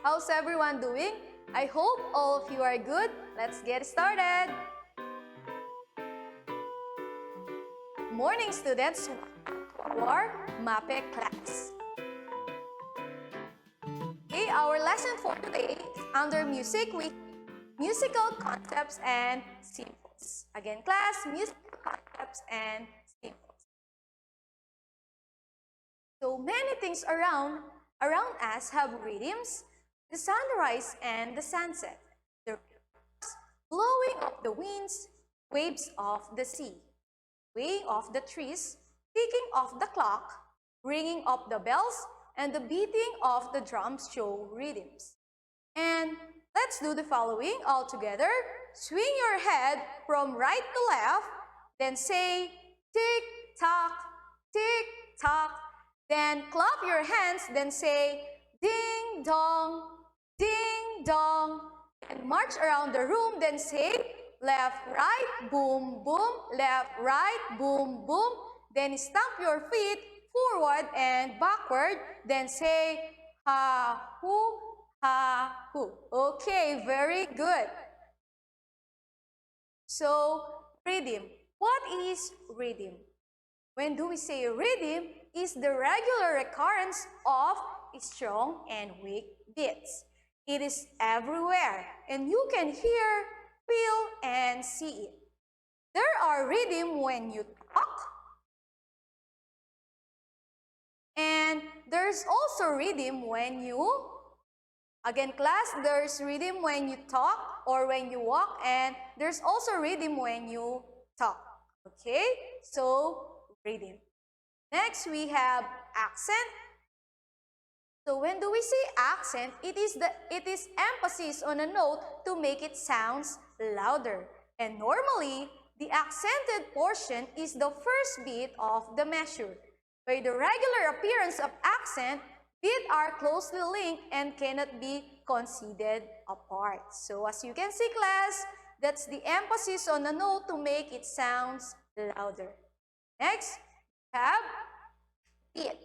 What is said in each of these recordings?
How's everyone doing? I hope all of you are good. Let's get started. Morning, students. Our MAPEH class. Okay, our lesson for today is under music with musical concepts and symbols. Again, class, musical concepts and symbols. So many things around us have rhythms. The sunrise and the sunset, the blowing of the winds, waves of the sea, swaying of the trees, ticking of the clock, ringing of the bells, and the beating of the drums show rhythms. And let's do the following all together. Swing your head from right to left, then say tick tock, tick tock. Then clap your hands, then say ding dong, ding dong, and march around the room, then say left, right, boom, boom, left, right, boom, boom. Then stamp your feet forward and backward, then say ha, hoo, ha, hoo. Okay, very good. So, rhythm. What is rhythm? When do we say rhythm is the regular recurrence of strong and weak beats. It is everywhere, and you can hear, feel, and see it. There are rhythm when you talk, and there's also rhythm when you, again class, there's rhythm when you talk or when you walk, and there's also rhythm when you talk. Okay, so rhythm. Next we have accent. So when do we say accent, it is emphasis on a note to make it sounds louder. And normally, the accented portion is the first beat of the measure. By the regular appearance of accent, beats are closely linked and cannot be considered apart. So as you can see, class, that's the emphasis on a note to make it sounds louder. Next, we have beat.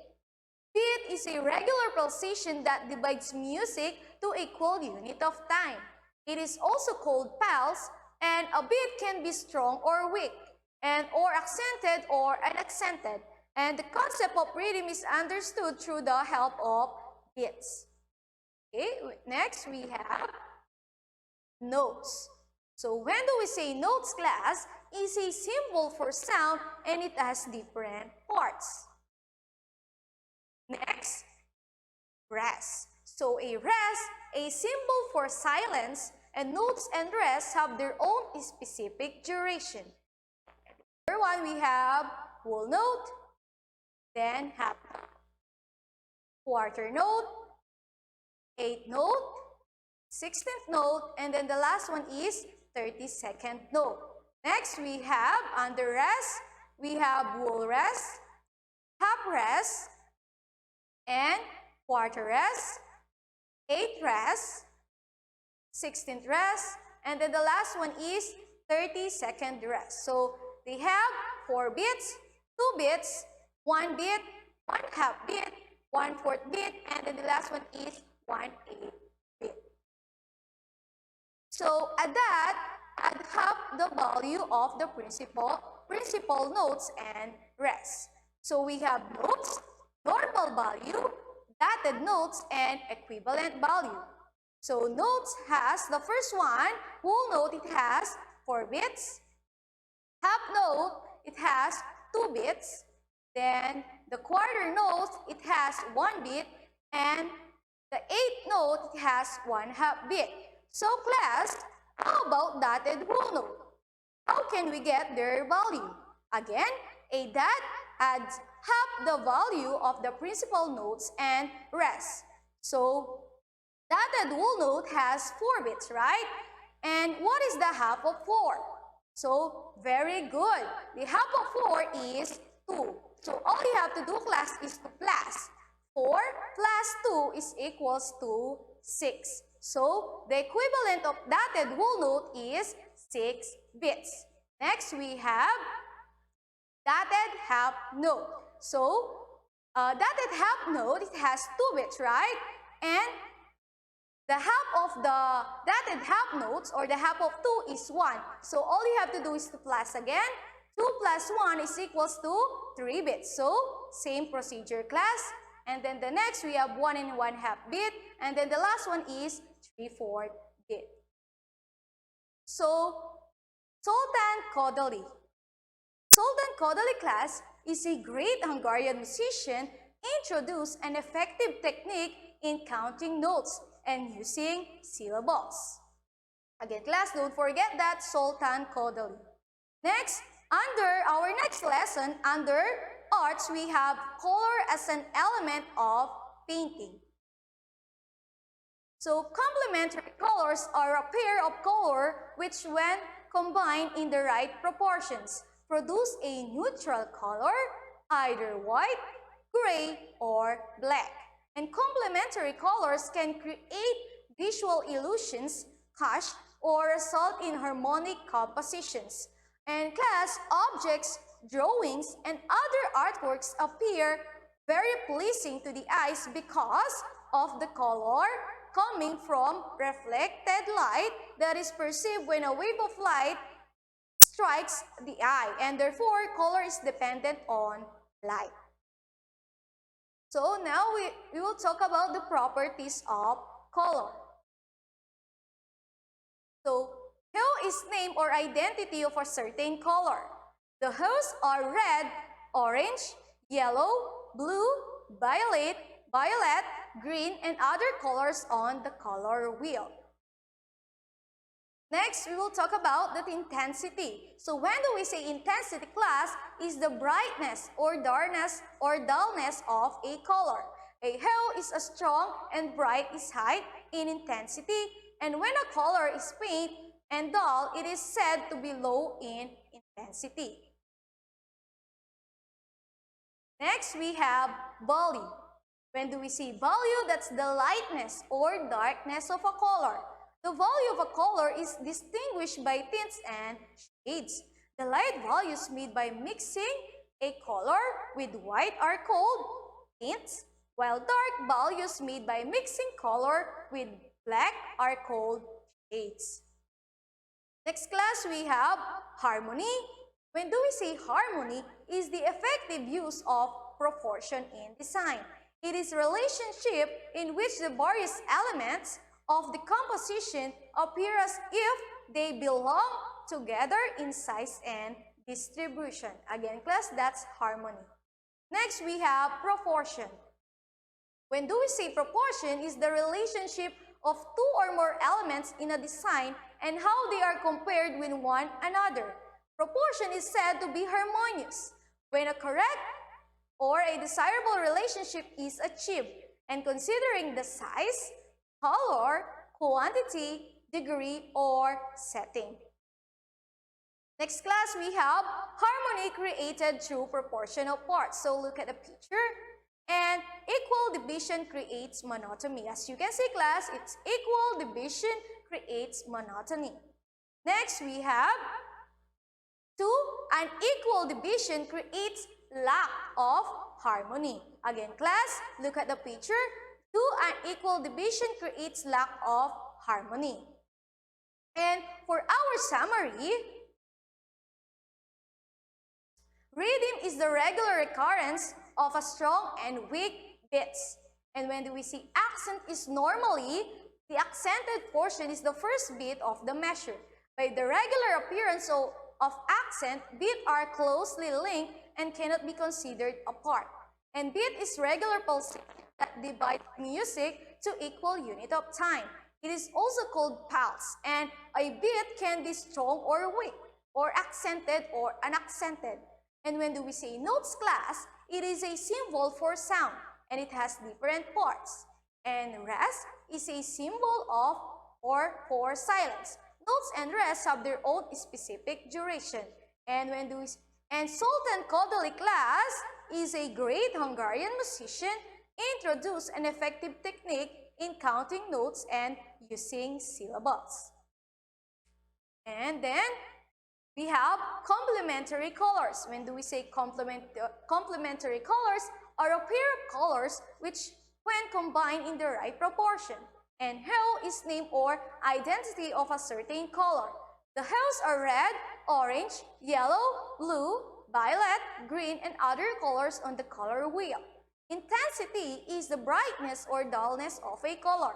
Beat is a regular pulsation that divides music to equal unit of time. It is also called pulse, and a beat can be strong or weak, or accented or unaccented. And the concept of rhythm is understood through the help of beats. Okay, next we have notes. So when do we say notes, class? Is a symbol for sound and it has different parts. Next, rest. So a rest, a symbol for silence, and notes and rest have their own specific duration. Number one, we have whole note, then half note, quarter note, eighth note, 16th note, and then the last one is 32nd note. Next, we have under rest, we have whole rest, half rest, and quarter rest, eighth rest, 16th rest, and then the last one is 32nd rest. So they have 4 beats, 2 beats, 1 beat, 1 half beat, 1/4 beat, and then the last one is 1/8 beat. So at that, add half the value of the principal notes and rest. So we have notes, normal value, dotted notes, and equivalent value. So notes has the first one, whole note, it has 4 beats. Half note, it has 2 beats. Then the quarter note, it has 1 beat. And the eighth note, it has 1/2 beat. So class, how about dotted whole note? How can we get their value? Again, a dot adds half the value of the principal notes and rest. So, dotted whole note has 4 bits, right? And what is the half of 4? So, very good. The half of 4 is 2. So, all you have to do, class, is to plus. 4 plus 2 is equals to 6. So, the equivalent of dotted whole note is 6 bits. Next, we have dotted half note. So, dotted half note, it has 2 bits, right? And the half of the dotted half notes or the half of 2 is 1. So all you have to do is to plus again. 2 plus 1 is equals to 3 bits. So same procedure, class. And then the next we have 1 and 1/2 bit. And then the last one is 3/4 bit. So Sultan Kodaly. Sultan Kodaly class is a great Hungarian musician, introduced an effective technique in counting notes and using syllables. Again, class, don't forget that Sultan Kodaly. Next, under our next lesson, under arts, we have color as an element of painting. So complementary colors are a pair of color which, when combined in the right proportions, produce a neutral color, either white, gray, or black. And complementary colors can create visual illusions, clash, or result in harmonic compositions. And class, objects, drawings, and other artworks appear very pleasing to the eyes because of the color coming from reflected light that is perceived when a wave of light strikes the eye, and therefore color is dependent on light. So now we will talk about the properties of color. So hue is name or identity of a certain color. The hues are red, orange, yellow, blue, violet, green, and other colors on the color wheel. Next, we will talk about the intensity. So when do we say intensity, class, is the brightness or dullness of a color. A hue is a strong and bright is high in intensity, and when a color is faint and dull, it is said to be low in intensity. Next, we have value. When do we see value? That's the lightness or darkness of a color. The value of a color is distinguished by tints and shades. The light values made by mixing a color with white are called tints, while dark values made by mixing color with black are called shades. Next, class, we have harmony. When do we say harmony? Is the effective use of proportion in design. It is a relationship in which the various elements of the composition appear as if they belong together in size and distribution. Again, class, that's harmony. Next, we have proportion. When do we say proportion is the relationship of two or more elements in a design and how they are compared with one another. Proportion is said to be harmonious when a correct or a desirable relationship is achieved, and considering the size, color, quantity, degree, or setting. Next, class, we have harmony created through proportion of parts. So look at the picture. And equal division creates monotony. As you can see, class, it's equal division creates monotony. Next, we have unequal division creates lack of harmony. Again, class, look at the picture. Unequal division creates lack of harmony. And for our summary, rhythm is the regular recurrence of a strong and weak beats. And when we see accent is normally, the accented portion is the first beat of the measure. By the regular appearance of accent, beats are closely linked and cannot be considered apart. And beat is regular pulsation that divides music to equal unit of time. It is also called pulse, and a beat can be strong or weak, or accented or unaccented. And when do we say notes, class, it is a symbol for sound, and it has different parts. And rest is a symbol of or for silence. Notes and rest have their own specific duration. And Sultan Kodaly, class, is a great Hungarian musician, introduced an effective technique in counting notes and using syllables. And then we have complementary colors. When do we say complementary colors? Are a pair of colors which, when combined in the right proportion, And hue is name or identity of a certain color. The hues are red, orange, yellow, blue, violet, green, and other colors on the color wheel. Intensity is the brightness or dullness of a color.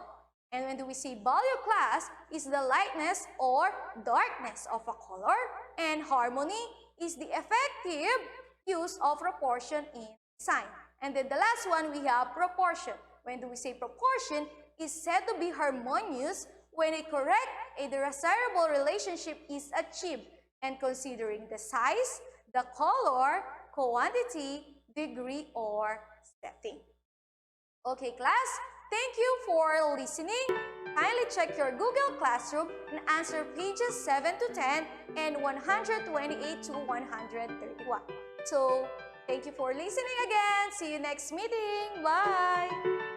And when we say value class is the lightness or darkness of a color. And harmony is the effective use of proportion in design. And then the last one we have proportion. When we say proportion is said to be harmonious when a correct, a desirable relationship is achieved and considering the size, the color, quantity, degree, or setting. Okay, class, thank you for listening. Kindly check your Google Classroom and answer pages 7 to 10 and 128 to 131. So, thank you for listening again. See you next meeting. Bye!